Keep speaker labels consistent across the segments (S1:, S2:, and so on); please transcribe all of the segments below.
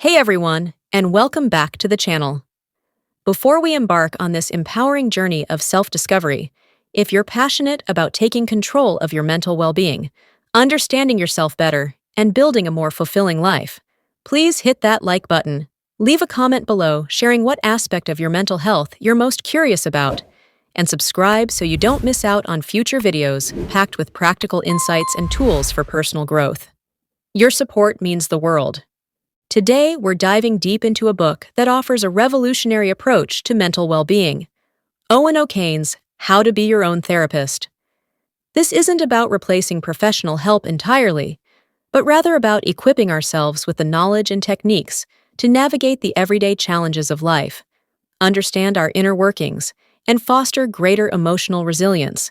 S1: Hey everyone, and welcome back to the channel. Before we embark on this empowering journey of self-discovery, if you're passionate about taking control of your mental well-being, understanding yourself better, and building a more fulfilling life, please hit that like button. Leave a comment below sharing what aspect of your mental health you're most curious about, and subscribe so you don't miss out on future videos packed with practical insights and tools for personal growth. Your support means the world. Today, we're diving deep into a book that offers a revolutionary approach to mental well-being, Owen O'Kane's How to Be Your Own Therapist. This isn't about replacing professional help entirely, but rather about equipping ourselves with the knowledge and techniques to navigate the everyday challenges of life, understand our inner workings, and foster greater emotional resilience.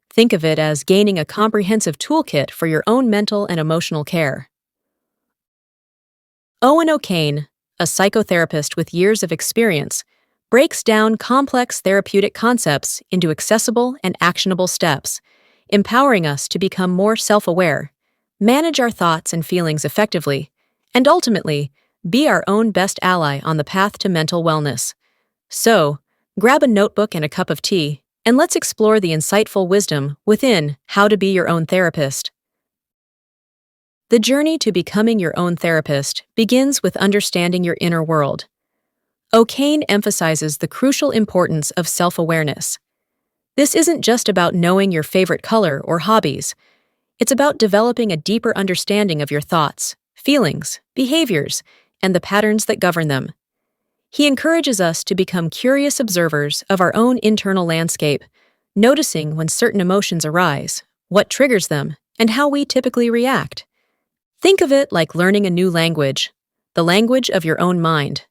S1: Think of it as gaining a comprehensive toolkit for your own mental and emotional care. Owen O'Kane, a psychotherapist with years of experience, breaks down complex therapeutic concepts into accessible and actionable steps, empowering us to become more self-aware, manage our thoughts and feelings effectively, and ultimately, be our own best ally on the path to mental wellness. So, grab a notebook and a cup of tea, and let's explore the insightful wisdom within How to Be Your Own Therapist. The journey to becoming your own therapist begins with understanding your inner world. O'Kane emphasizes the crucial importance of self-awareness. This isn't just about knowing your favorite color or hobbies. It's about developing a deeper understanding of your thoughts, feelings, behaviors, and the patterns that govern them. He encourages us to become curious observers of our own internal landscape, noticing when certain emotions arise, what triggers them, and how we typically react. Think of it like learning a new language, the language of your own mind.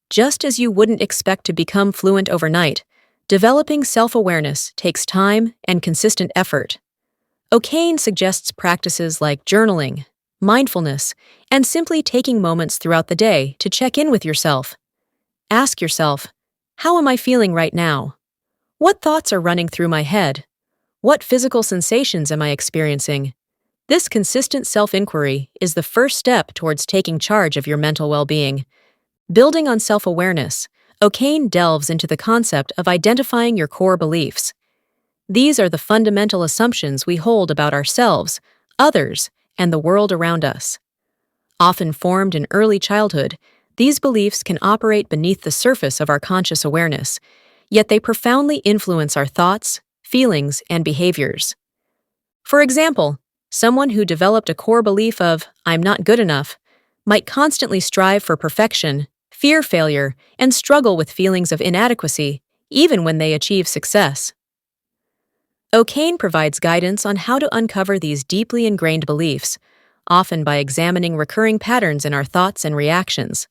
S1: Just as you wouldn't expect to become fluent overnight, developing self-awareness takes time and consistent effort. O'Kane suggests practices like journaling, mindfulness, and simply taking moments throughout the day to check in with yourself. Ask yourself, how am I feeling right now? What thoughts are running through my head? What physical sensations am I experiencing? This consistent self-inquiry is the first step towards taking charge of your mental well-being. Building on self-awareness, O'Kane delves into the concept of identifying your core beliefs. These are the fundamental assumptions we hold about ourselves, others, and the world around us. Often formed in early childhood, these beliefs can operate beneath the surface of our conscious awareness, yet they profoundly influence our thoughts, feelings, and behaviors. For example, someone who developed a core belief of, "I'm not good enough," might constantly strive for perfection, fear failure, and struggle with feelings of inadequacy, even when they achieve success. O'Kane provides guidance on how to uncover these deeply ingrained beliefs, often by examining recurring patterns in our thoughts and reactions.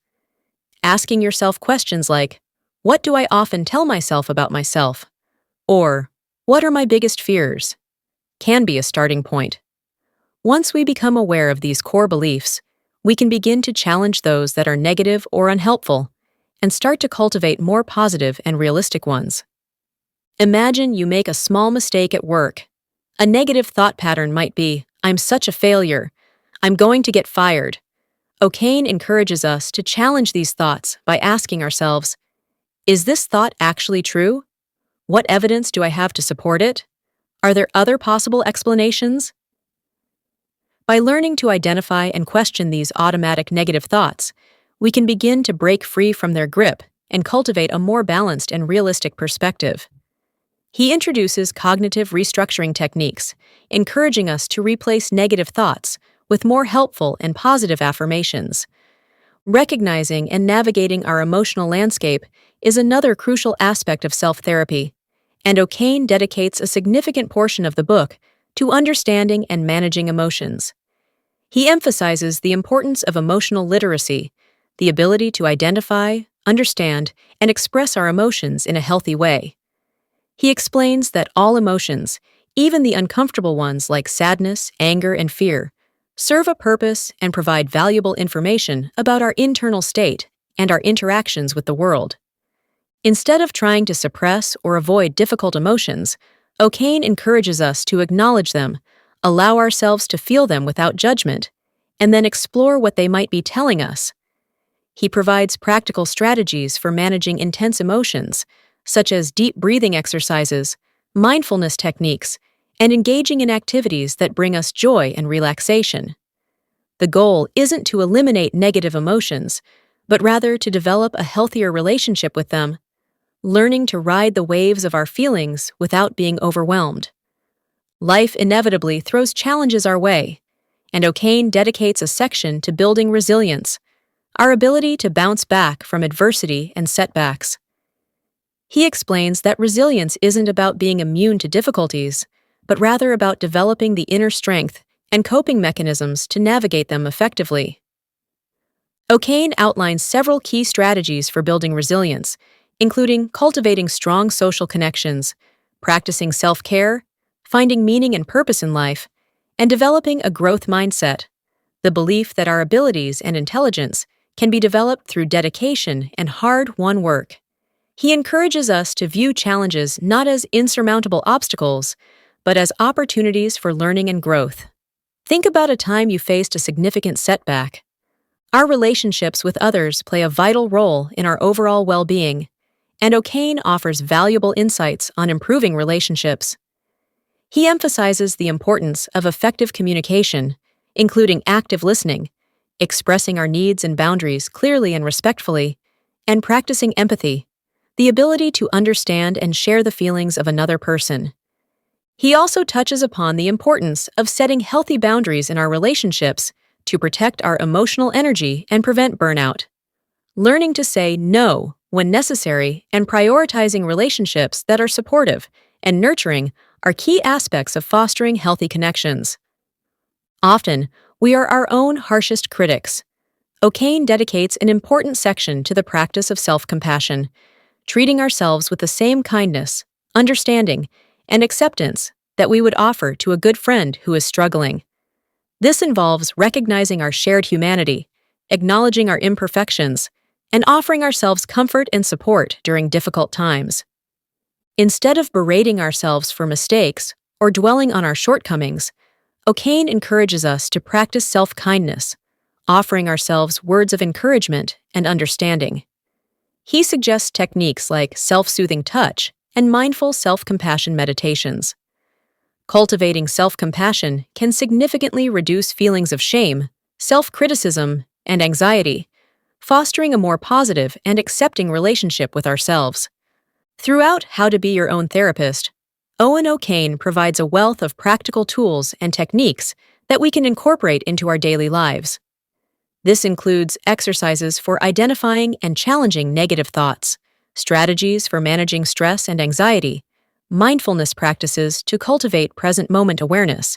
S1: Asking yourself questions like, "What do I often tell myself about myself?" Or, "What are my biggest fears?" can be a starting point. Once we become aware of these core beliefs, we can begin to challenge those that are negative or unhelpful and start to cultivate more positive and realistic ones. Imagine you make a small mistake at work. A negative thought pattern might be, "I'm such a failure. I'm going to get fired." O'Kane encourages us to challenge these thoughts by asking ourselves, is this thought actually true? What evidence do I have to support it? Are there other possible explanations? By learning to identify and question these automatic negative thoughts, we can begin to break free from their grip and cultivate a more balanced and realistic perspective. He introduces cognitive restructuring techniques, encouraging us to replace negative thoughts with more helpful and positive affirmations. Recognizing and navigating our emotional landscape is another crucial aspect of self-therapy, and O'Kane dedicates a significant portion of the book to understanding and managing emotions. He emphasizes the importance of emotional literacy, the ability to identify, understand, and express our emotions in a healthy way. He explains that all emotions, even the uncomfortable ones like sadness, anger, and fear, serve a purpose and provide valuable information about our internal state and our interactions with the world. Instead of trying to suppress or avoid difficult emotions, O'Kane encourages us to acknowledge them, allow ourselves to feel them without judgment, and then explore what they might be telling us. He provides practical strategies for managing intense emotions, such as deep breathing exercises, mindfulness techniques, and engaging in activities that bring us joy and relaxation. The goal isn't to eliminate negative emotions, but rather to develop a healthier relationship with them, learning to ride the waves of our feelings without being overwhelmed. Life inevitably throws challenges our way, and O'Kane dedicates a section to building resilience, our ability to bounce back from adversity and setbacks. He explains that resilience isn't about being immune to difficulties, but rather about developing the inner strength and coping mechanisms to navigate them effectively. O'Kane outlines several key strategies for building resilience, including cultivating strong social connections, practicing self-care, finding meaning and purpose in life, and developing a growth mindset, the belief that our abilities and intelligence can be developed through dedication and hard-won work. He encourages us to view challenges not as insurmountable obstacles, but as opportunities for learning and growth. Think about a time you faced a significant setback. Our relationships with others play a vital role in our overall well-being, and O'Kane offers valuable insights on improving relationships. He emphasizes the importance of effective communication, including active listening, expressing our needs and boundaries clearly and respectfully, and practicing empathy, the ability to understand and share the feelings of another person. He also touches upon the importance of setting healthy boundaries in our relationships to protect our emotional energy and prevent burnout. Learning to say no when necessary and prioritizing relationships that are supportive and nurturing are key aspects of fostering healthy connections. Often, we are our own harshest critics. O'Kane dedicates an important section to the practice of self-compassion, treating ourselves with the same kindness, understanding, and acceptance that we would offer to a good friend who is struggling. This involves recognizing our shared humanity, acknowledging our imperfections, and offering ourselves comfort and support during difficult times. Instead of berating ourselves for mistakes or dwelling on our shortcomings, O'Kane encourages us to practice self-kindness, offering ourselves words of encouragement and understanding. He suggests techniques like self-soothing touch and mindful self-compassion meditations. Cultivating self-compassion can significantly reduce feelings of shame, self-criticism, and anxiety, fostering a more positive and accepting relationship with ourselves. Throughout How to Be Your Own Therapist, Owen O'Kane provides a wealth of practical tools and techniques that we can incorporate into our daily lives. This includes exercises for identifying and challenging negative thoughts, strategies for managing stress and anxiety, mindfulness practices to cultivate present moment awareness,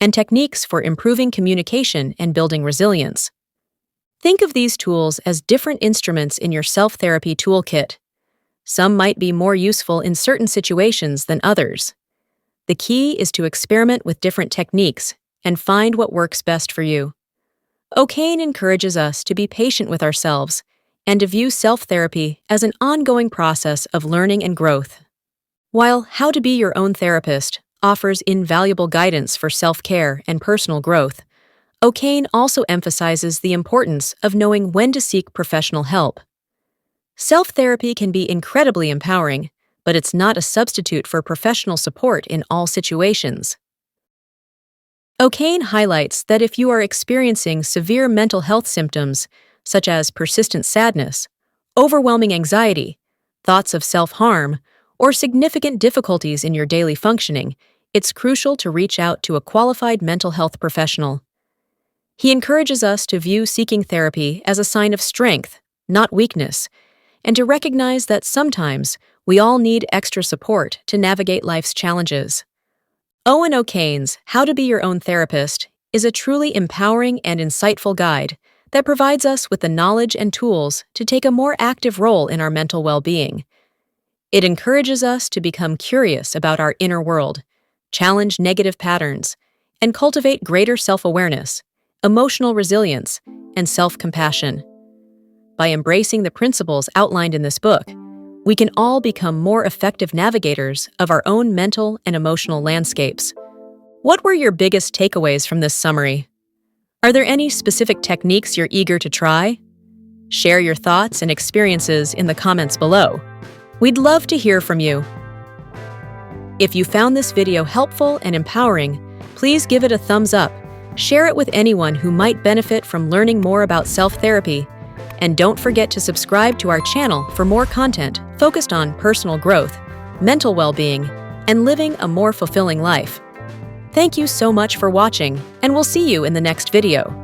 S1: and techniques for improving communication and building resilience. Think of these tools as different instruments in your self-therapy toolkit. Some might be more useful in certain situations than others. The key is to experiment with different techniques and find what works best for you. O'Kane encourages us to be patient with ourselves and to view self-therapy as an ongoing process of learning and growth. While How to Be Your Own Therapist offers invaluable guidance for self-care and personal growth, O'Kane also emphasizes the importance of knowing when to seek professional help. Self-therapy can be incredibly empowering, but it's not a substitute for professional support in all situations. O'Kane highlights that if you are experiencing severe mental health symptoms, such as persistent sadness, overwhelming anxiety, thoughts of self-harm, or significant difficulties in your daily functioning, it's crucial to reach out to a qualified mental health professional. He encourages us to view seeking therapy as a sign of strength, not weakness, and to recognize that sometimes we all need extra support to navigate life's challenges. Owen O'Kane's How to Be Your Own Therapist is a truly empowering and insightful guide that provides us with the knowledge and tools to take a more active role in our mental well-being. It encourages us to become curious about our inner world, challenge negative patterns, and cultivate greater self-awareness, emotional resilience, and self-compassion. By embracing the principles outlined in this book, we can all become more effective navigators of our own mental and emotional landscapes. What were your biggest takeaways from this summary? Are there any specific techniques you're eager to try? Share your thoughts and experiences in the comments below. We'd love to hear from you. If you found this video helpful and empowering, please give it a thumbs up, share it with anyone who might benefit from learning more about self-therapy, and don't forget to subscribe to our channel for more content focused on personal growth, mental well-being, and living a more fulfilling life. Thank you so much for watching, and we'll see you in the next video.